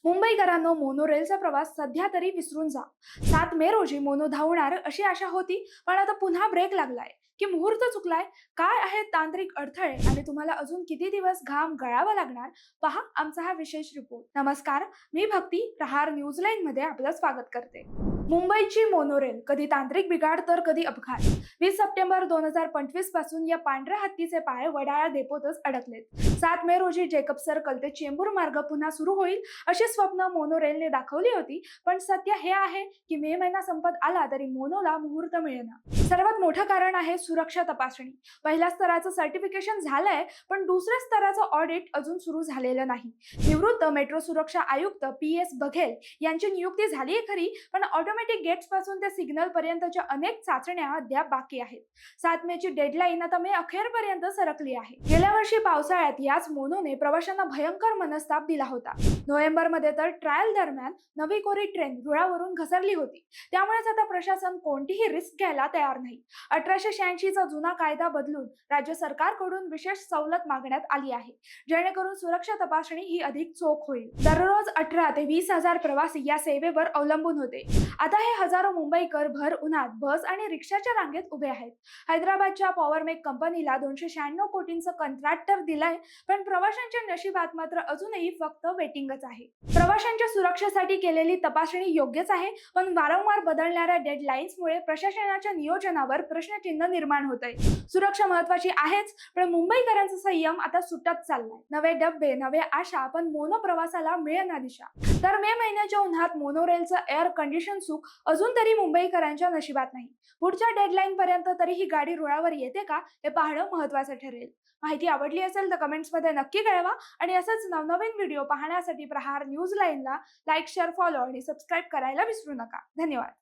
मुंबईकरांनो, मोनोरेलचा प्रवास सध्या तरी विसरून जा. 7 मे रोजी मोनो धावणार अशी आशा होती, पण आता पुन्हा ब्रेक लागलाय की मुहूर्त चुकलाय. काय आहेत तांत्रिक अडथळे आणि तुम्हाला अजून किती दिवस घाम गळावा लागणार? पहा आमचा हा विशेष रिपोर्ट. नमस्कार, मी भक्ती, प्रहार न्यूझीलँड मध्ये आपलं स्वागत करते. मुंबईची मोनोरेल, कधी तांत्रिक बिघाड तर कधी अपघात. 20 सप्टेंबर 2025 पासून या पांढऱ्या हत्तीचे पाय वडाळा डेपोतच अडकलेत. 7 मे रोजी जेकब सर्कल ते चेंबूर मार्ग पुन्हा सुरू होईल अशी स्वप्न मोनोरेलने दाखवली होती, पण सत्य हे आहे की मे महिना संपत आला तरी मोनोला मुहूर्त मिळेना. सर्वात मोठं कारण आहे सुरक्षा तपासणी. पहिल्या स्तराचं सर्टिफिकेशन झालंय, पण दुसऱ्या स्तराचं ऑडिट अजून सुरू झालेलं नाही. निवृत्त मेट्रो सुरक्षा आयुक्त PS बघेल यांची नियुक्ती झालीये खरी, पण ऑटोमॅटिक गेट्स पासून ते सिग्नल पर्यंतच्या अनेक चाचण्या अद्याप बाकी आहेत. 7 मे ची डेडलाईन आता मे अखेरपर्यंत सरकली आहे. गेल्या वर्षी पावसाळ्यात याच मोनोने प्रवाशांना भयंकर मनस्ताप दिला होता. नोव्हेंबरमध्ये तर ट्रायल दरम्यान नवी कोरी ट्रेन रुळावरून घसरली होती. त्यामुळेच आता प्रशासन कोणतीही रिस्क घ्यायला तयार नाही. 1886 चा जुना कायदा बदलून राज्य सरकारकडून विशेष सवलत मागण्यात आली आहे, जेणेकरून सुरक्षा तपासणी ही अधिक चोख होईल. दररोज 18 ते 20 हजार प्रवासी या सेवेवर अवलंबून होते. आता हे हजारो मुंबईकर भर उन्हात बस आणि रिक्षाच्या रांगेत उभे आहेत. हैदराबादच्या पॉवरमेक कंपनीला 296 कोटींचं कंत्राट तर दिलंय, पण प्रवाशांच्या नशिबात मात्र अजूनही फक्त वेटिंगच आहे. प्रवाशांच्या सुरक्षेसाठी केलेली तपासणी योग्यच आहे, पण वारंवार बदलणाऱ्या डेडलाईन्समुळे प्रशासनाच्या नियोजनावर प्रश्नचिन्ह निर्माण होतंय. सुरक्षा महत्वाची आहेच, पण मुंबईकरांचा संयम आता सुटत चाललाय. नवे डब्बे, नवे आशा, पण मोनो प्रवासाला मिळेना दिशा. तर मे महिन्याच्या उन्हात मोनोरेलचं एअर कंडिशन सुख अजून तरी मुंबईकरांच्या नशिबात नाही. पुढच्या डेडलाईन पर्यंत तरी ही गाडी रुळावर येते का हे पाहणं महत्वाचं ठरेल. माहिती आवडली असेल तर कमेंट्समध्ये नक्की कळवा आणि असंच नवनवीन व्हिडिओ पाहण्यासाठी प्रहार न्यूझीलँडला लाईक, शेअर, फॉलो आणि सबस्क्राईब करायला विसरू नका. धन्यवाद.